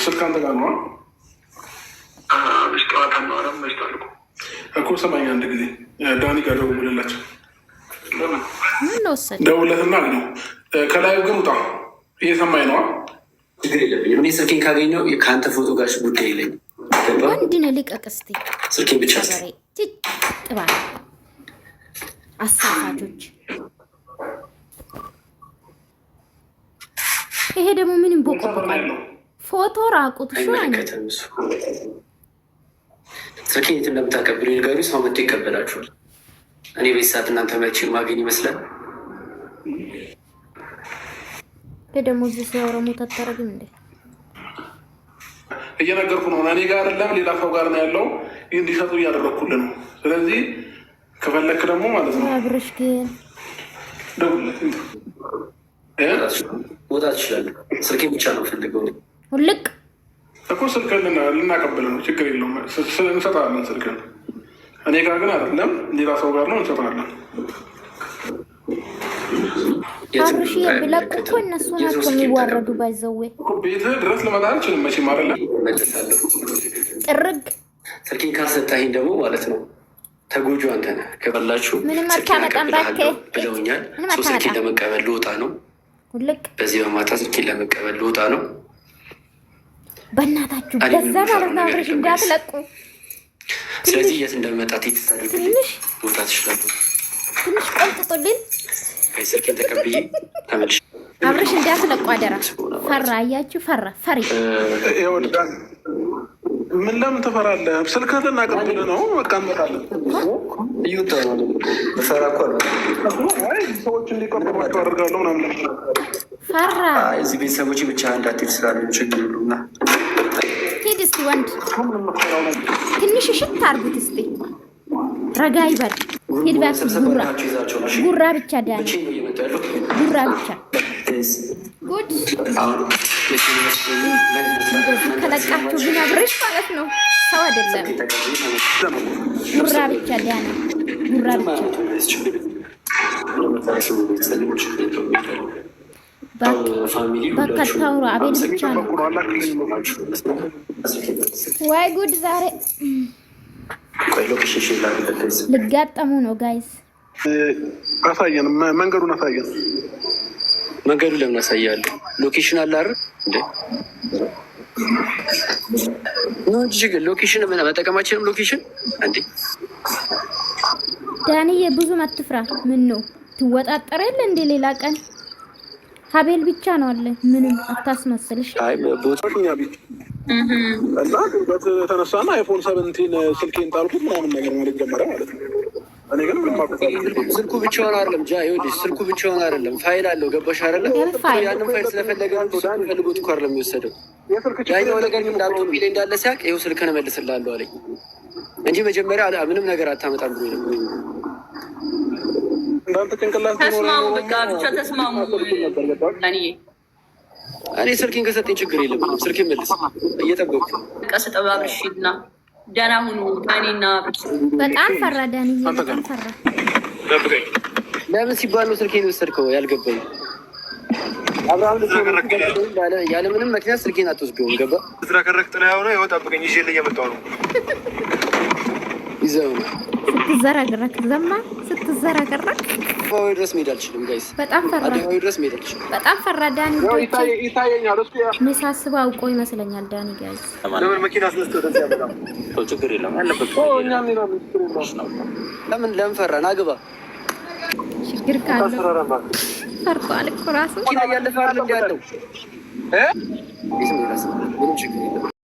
ስልክ አንተ ጋር ነው እኮ። ሰማኝ አንድ ጊዜ ዳኒ ጋር ደውልላቸው ደውለትና ነው ከላይ ግን ውጣ። እየሰማኝ ነዋ። ችግር የለብኝም። እኔ ስልኬን ካገኘው ከአንተ ፎቶ ጋር ጉዳይ የለኝም። ወንድነ ልቀቅ እስቲ ስልኬን ብቻ ጥባ አሳፋጆች። ይሄ ደግሞ ምንም ቦቆቦቃል ፎቶ ራቁት ስልኬን የት እንደምታቀብሉ ንገሩ። ሰው መጥቶ ይቀበላችኋል። እኔ ቤት ሰዓት እናንተ መቼ ማገኝ ይመስላል። ደግሞ እዚህ ሲያወራ ሞት አታረግም እንዴ? እየነገርኩ ነው። እኔ ጋር አይደለም ሌላ ሰው ጋር ነው ያለው። እንዲሰጡ እያደረግኩልን ነው። ስለዚህ ከፈለክ ደግሞ ማለት ነው አብረሽ ግን ደውልለት መውጣት ይችላል። ስልኬን ብቻ ነው ፈልገው ሁልቅ እኮ ስልክ ልናቀብል ነው። ችግር የለውም እንሰጣለን ስልክን። እኔ ጋር ግን አይደለም ሌላ ሰው ጋር ነው እንሰጣለን። አብርሽ የብለቅ እኮ እነሱ ናቸው የሚዋረዱ። ባይዘዌ ቤትህ ድረስ ልመጣ አልችልም መቼም አይደለም። ጥርግ ስልኬን ካልሰጣኸኝ ደግሞ ማለት ነው ተጎጁ አንተ ነህ። ከበላችሁ ምንም አታመጣም እባክህ ብለውኛል። ስልኬን ለመቀበል ልወጣ ነው። ሁልቅ በዚህ በማታ ስልኬን ለመቀበል ልወጣ ነው። በእናታችሁ በዛ ማለት ነው አብርሽ እንዳትለቁ። ስለዚህ የት እንደመጣ ትታደርግልኝ ቦታ ትችላለህ። ትንሽ ቆልጥጡልን። ስልኬን ተቀብዬ ተመልሼ አብርሽ እንዳትለቁ አደራ። ፈራ አያችሁ፣ ፈራ ፈሪ። ምን ለምን ትፈራለህ? ስልክህን ልናቀብል ነው። በቃ እንመጣለን። እዩታ ፈራ እኮ ሰዎች እንዲቀበሏቸው አድርጋለሁ ምናምን ፈራ። እዚህ ቤተሰቦች ብቻ እንዳትሄድ ስላሉ ችግር ሁሉና ሂድ እስቲ ወንድ ትንሽ እሽት አድርጉት እስቲ ረጋ ይበል። ሂድ እባክህ። ጉራ ብቻ ዳኒ ጉራ ብቻ ጉድ። እንደዚህ ከለቃችሁ ግን አብረሽ ማለት ነው ሰው አይደለም። ጉራ ብቻ ዳኒ ጉራ ብቻ። በቃ ታውሩ አቤል ብቻ ነው። ዋይ ጉድ ዛሬ ልጋጠሙ ነው ጋይስ። አሳየን፣ መንገዱን አሳየን። መንገዱ ለምን አሳያለሁ? ሎኬሽን አለ አይደል እንዴ? ነው ችግር ሎኬሽን መጠቀማችንም ሎኬሽን እንዴ? ዳንዬ ብዙ አትፍራ። ምን ነው ትወጣጠረ የለ እንዴ? ሌላ ቀን ሀቤል ብቻ ነው አለ። ምንም አታስመስልሽ። አይ ቦታኛ ቢት እና ግንበት ተነሳና አይፎን 17 ስልኬን ጣልኩት ምናምን ነገር ማለት ጀመረ ማለት ነው። እኔ ግን ስልኩ ብቻውን አይደለም ጃ ይኸውልሽ፣ ስልኩ ብቻውን አይደለም ፋይል አለው። ገባሽ አይደለም? ያንን ፋይል ስለፈለገ ፈልጎት እኮ አይደለም የሚወሰደው። ያኛው ነገር ግን እንዳልኩ ቢል እንዳለ ሲያውቅ ይኸው ስልክህን እመልስልሃለሁ አለኝ እንጂ መጀመሪያ ምንም ነገር አታመጣም ብሎ ነው። እንዳንተ ጭንቅላት ተስማሙ፣ በቃ ብቻ ተስማሙ። እኔ ስልኬን ከሰጠኝ ችግር የለም። ስልኬን መልስ፣ እየጠበኩ ቀስ ጠባብሽና ደህና ሁኑ። ዳኒና በጣም ፈራ ዳኒ፣ በጣም ፈራ። ለምን ሲባል ነው ስልኬን የወሰድከው? ያልገባኝ አብርሃም ያለ ምንም ምክንያት ስልኬን አትወስደውም። ገባ ስትራከረክ ጥላ ሆነ ይኸው ጠብቀኝ ይዤልህ እየመጣሁ ነው። ይዘው ነው ስትዘራገረክ ዘማ ስትዘራገረክ አደባባይ ድረስ መሄድ አልችልም ጋይስ። በጣም ፈራ። አደባባይ ድረስ መሄድ አልችልም። በጣም ፈራ ዳኒ። ይታየኛል እሱ የሚሳስበው አውቆ ይመስለኛል ዳኒ ጋይስ። ለምን መኪና አስነስተው ወደዚህ ያመጣው? ችግር የለም ያለበት ለምን ፈራ? ናግባ ችግር ካለ ፈርቷል እኮ ራሱ መኪና እያለፈ አይደል እንዲ ያለው ምንም ችግር የለም።